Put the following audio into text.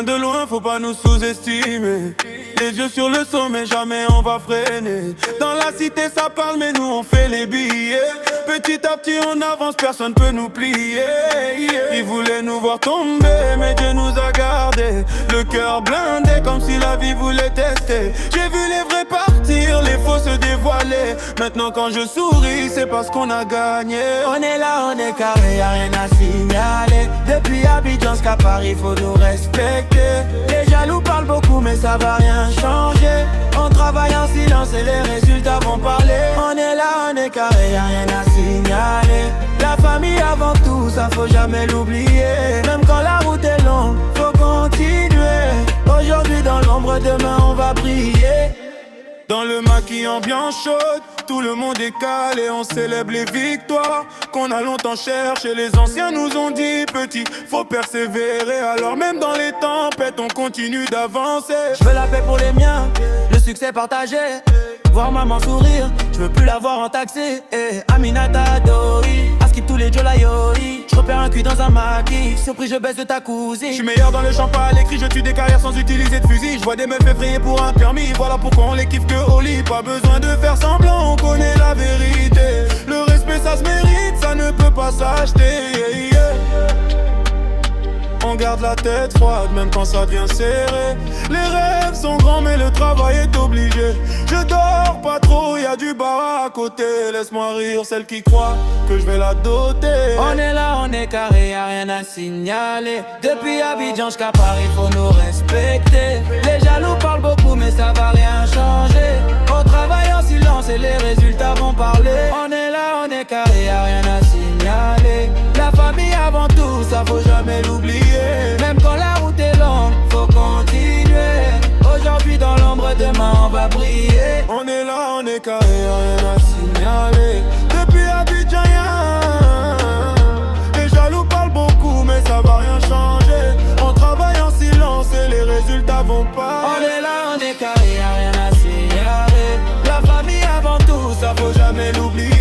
vient de loin, faut pas nous sous-estimer. Les yeux sur le sommet, jamais on va freiner. Dans la cité ça parle mais nous on fait les billets. Petit à petit on avance, personne peut nous plier. Ils voulaient nous voir tomber, mais Dieu nous a gardés. Le cœur blindé comme si la vie voulait tester. J'ai vu les vrais partir, les faux se dévoiler. Maintenant quand je souris, c'est parce qu'on a gagné. On est là, on est carré, y'a rien à signaler. Depuis Abidjan jusqu'à Paris, faut nous respecter. Les jaloux parlent beaucoup, mais ça va rien changer. On travaille en silence et les résultats vont parler. On est là, on est carré, y'a rien à signaler. La famille avant tout, ça faut jamais l'oublier. Même quand la route est longue, faut continuer. Aujourd'hui dans l'ombre, demain on va briller. Dans le maquis ambiance chaude, tout le monde est calé, on célèbre les victoires qu'on a longtemps cherché. Les anciens nous ont dit petit, faut persévérer. Alors même dans les tempêtes, on continue d'avancer. Je veux la paix pour les miens, le succès partagé. Voir maman sourire, je veux plus la voir en taxi. Aminata Dori, à skip tous les Jolayori. Je repère un cul dans un maquis, surpris je baisse de ta cousine. Je suis meilleur dans le champ, pas à l'écrit, je tue des carrières sans utiliser de fusil. Je vois des meufs effrayées pour un permis, voilà pourquoi on les kiffe que au lit. Pas besoin de faire semblant, on connaît la vérité. Le respect ça se mérite, ça ne peut pas s'acheter. On garde la tête froide même quand ça devient serré. Les rêves sont grands mais le travail est obligé. Je dors pas trop, y'a du bar à côté. Laisse-moi rire celle qui croit que je vais la doter. On est là, on est carré, y'a rien à signaler. Depuis Abidjan jusqu'à Paris, faut nous respecter. Les jaloux parlent beaucoup mais ça va rien changer. On travaille en silence et les résultats vont parler. On est là, on est carré, y'a rien à signaler. La famille avant tout, ça faut jamais l'oublier. Même quand la route est longue, faut continuer. Aujourd'hui dans l'ombre, demain on va briller. On est là, on est carré, rien à signaler. Depuis Abidjan, les jaloux parlent beaucoup, mais ça va rien changer. On travaille en silence et les résultats vont pas. On est là, on est carré, y'a rien à signaler. La famille avant tout, ça faut jamais l'oublier.